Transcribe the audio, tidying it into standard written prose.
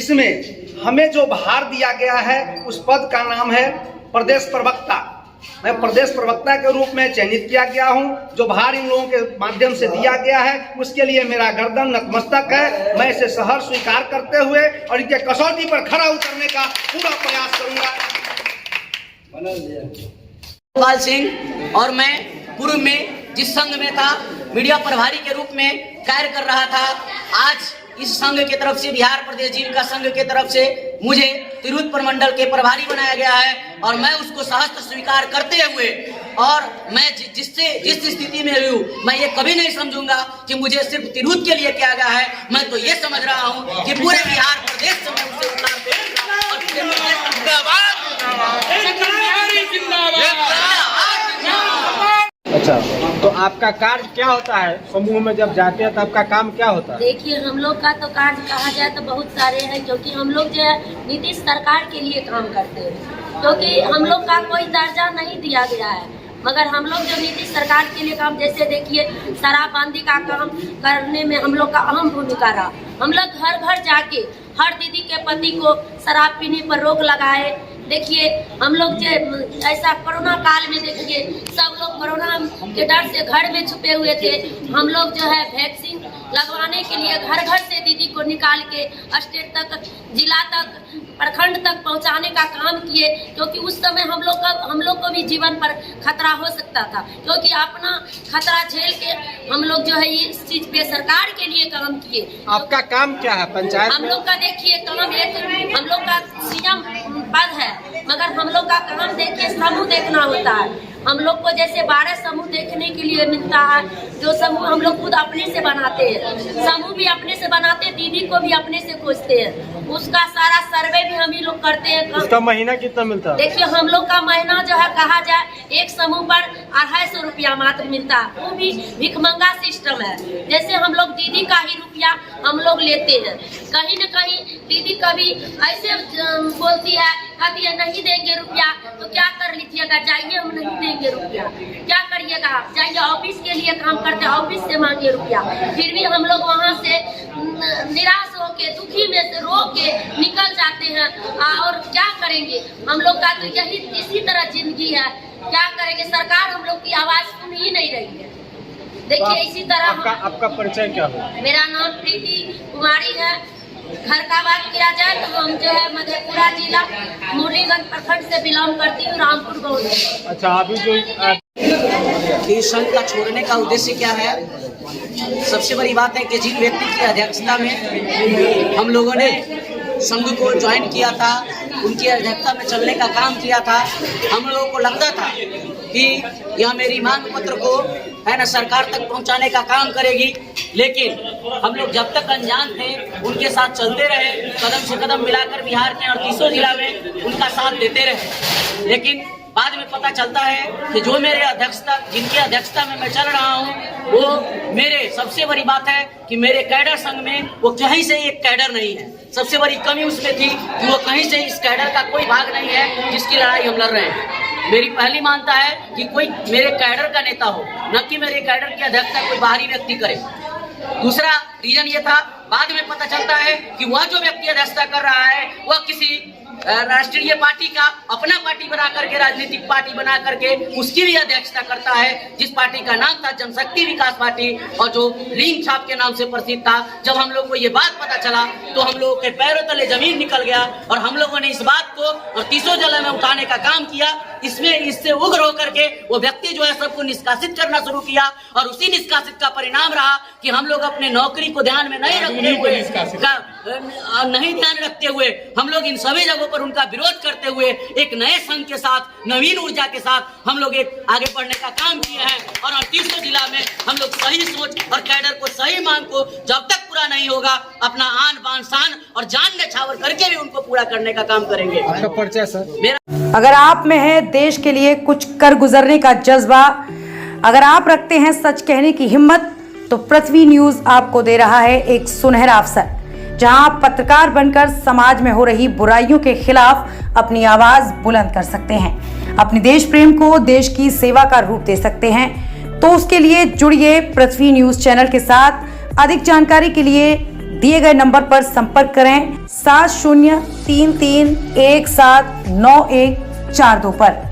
इसमें हमें जो भार दिया गया है उस पद का नाम है प्रदेश प्रवक्ता। मैं प्रदेश प्रवक्ता के रूप में चयनित किया गया हूं। जो भार इन लोगों के माध्यम से दिया गया है उसके लिए मेरा गर्दन नतमस्तक है। मैं इसे सहर्ष स्वीकार करते हुए और इनके कसौटी पर खरा उतरने का पूरा प्रयास करूंगा। पाल सिंह और मैं पूर्व में जिस संघ में था मीडिया प्रभारी के रूप में कार्य कर रहा था, आज इस संघ के तरफ से बिहार प्रदेश जीविका संघ के तरफ से मुझे तिरहुत प्रमंडल के प्रभारी बनाया गया है और मैं उसको सहस्त्र स्वीकार करते हुए और मैं जिस स्थिति में हूँ मैं ये कभी नहीं समझूंगा कि मुझे सिर्फ तिरहुत के लिए किया गया है। मैं तो ये समझ रहा हूँ कि पूरे बिहार प्रदेश से मैं उसे उतार अच्छा, तो आपका कार्य क्या होता है? समूह में जब जाते हैं तो आपका काम क्या होता है? देखिए, हम लोग का तो कार्य कहा जाए तो बहुत सारे हैं, क्योंकि हम लोग जो है नीतीश सरकार के लिए काम करते हैं, क्योंकि हम लोग का कोई दर्जा नहीं दिया गया है, मगर हम लोग जो नीतीश सरकार के लिए काम, जैसे देखिए शराबबंदी का काम करने में हम लोग का अहम भूमिका रहा। हम लोग घर घर जाके हर दीदी के पति को शराब पीने पर रोक लगाए। देखिए, हम लोग जो ऐसा कोरोना काल में देखिए सब लोग कोरोना के डर से घर में छुपे हुए थे। हम लोग जो है वैक्सीन लगवाने के लिए घर घर से दीदी को निकाल के स्टेट तक, जिला तक, प्रखंड तक पहुंचाने का काम किए, क्योंकि उस समय हम लोग को भी जीवन पर खतरा हो सकता था, क्योंकि अपना खतरा झेल के हम लोग जो है इस चीज पे सरकार के लिए काम किए। आपका काम क्या है पंचायत? हम लोग का देखिए काम एक, हम लोग का सीएम पद है, मगर हम लोग का काम देखिए समूह देखना होता है। हम लोग को जैसे 12 समूह देखने के लिए मिलता है, जो समूह हम लोग खुद अपने से बनाते हैं, समूह भी अपने से बनाते हैं, दीदी को भी अपने से खोजते हैं, उसका सारा सर्वे भी हम ही लोग करते हैं। उसका महीना कितना मिलता है? देखिए, हम लोग का महीना जो है कहा जाए एक समूह पर 250 रुपया मात्र मिलता है, वो भी भिखमंगा सिस्टम है। जैसे हम लोग दीदी का ही रुपया हम लोग लेते हैं, कहीं न कहीं दीदी कभी ऐसे बोलती है, कहती है नहीं देंगे रुपया तो क्या कर लीजिएगा, जाइए हम नहीं देंगे रुपया, क्या करिएगा आप, जाइए ऑफिस के लिए काम करते हैं, ऑफिस से मांगे रुपया। फिर भी हम लोग वहाँ से निराश होके, दुखी में से रो के निकल जाते हैं। और क्या करेंगे, हम लोग का तो यही इसी तरह जिंदगी है, क्या करेंगे, सरकार हम लोग की आवाज सुन ही नहीं रही है। देखिए, इसी तरह आपका परिचय क्या है? मेरा नाम प्रीति कुमारी है। घर का बात किया जाए तो हम जो है मधेपुरा जिला मुरलीगंज प्रखंड से बिलोंग करती हूँ, रामपुर गाँव से। अच्छा, अभी जो इस संघ का छोड़ने का उद्देश्य क्या है? सबसे बड़ी बात है कि जिन व्यक्ति की अध्यक्षता में हम लोगों ने संघ को ज्वाइन किया था, उनकी अध्यक्षता में चलने का काम किया था, हम लोगों को लगता था कि यह मेरी मांग पत्र को है ना सरकार तक पहुंचाने का काम करेगी, लेकिन हम लोग जब तक अनजान थे उनके साथ चलते रहे, कदम से कदम मिलाकर बिहार के 38 जिला में उनका साथ देते रहे। लेकिन बाद में पता चलता है कि जो मेरे अध्यक्षता, जिनकी अध्यक्षता में मैं चल रहा हूँ, वो मेरे, सबसे बड़ी बात है कि मेरे कैडर संघ में वो कहीं से एक कैडर नहीं है। सबसे बड़ी कमी उसमें थी कि वो कहीं से इस कैडर का कोई भाग नहीं है जिसकी लड़ाई हम लड़ रहे हैं। मेरी पहली मानता है कि कोई मेरे कैडर का नेता हो, न कि मेरे कैडर की अध्यक्षता कोई बाहरी व्यक्ति करे। दूसरा रीजन ये था, बाद में पता चलता है कि वह जो व्यक्ति अध्यक्षता कर रहा है वह किसी राष्ट्रीय पार्टी का अपना पार्टी बना करके, राजनीतिक पार्टी बना करके उसकी भी अध्यक्षता करता है, जिस पार्टी का नाम था जनशक्ति विकास पार्टी और जो रिंग छाप के नाम से प्रसिद्ध था। जब हम लोग को ये बात पता चला तो हम लोगों के पैरों तले जमीन निकल गया और हम लोगों ने इस बात को 38 जिले में उठाने का काम किया। इससे उग्र होकर के वो व्यक्ति जो है सबको निष्कासित करना शुरू किया और उसी निष्कासित का परिणाम रहा कि हम लोग अपने नौकरी को ध्यान में नहीं रखते हुए हम लोग इन सभी जगहों पर उनका विरोध करते हुए एक नए संघ के साथ, नवीन ऊर्जा के साथ हम लोग एक आगे बढ़ने का काम किए हैं और 38 जिला में हम लोग सही सोच और कैडर को, सही मांग को जब तक पूरा नहीं होगा अपना आन बान शान और जान न्यौछावर करके भी उनको पूरा करने का काम करेंगे। आपका परिचय सर? मेरा अगर आप में है देश के लिए कुछ कर गुजरने का जज्बा, अगर आप रखते हैं सच कहने की हिम्मत, तो पृथ्वी न्यूज आपको दे रहा है एक सुनहरा अवसर, जहां आप पत्रकार बनकर समाज में हो रही बुराइयों के खिलाफ अपनी आवाज बुलंद कर सकते हैं, अपने देश प्रेम को देश की सेवा का रूप दे सकते हैं। तो उसके लिए जुड़िए पृथ्वी न्यूज चैनल के साथ। अधिक जानकारी के लिए दिए गए नंबर पर संपर्क करें। 7033179142 पर।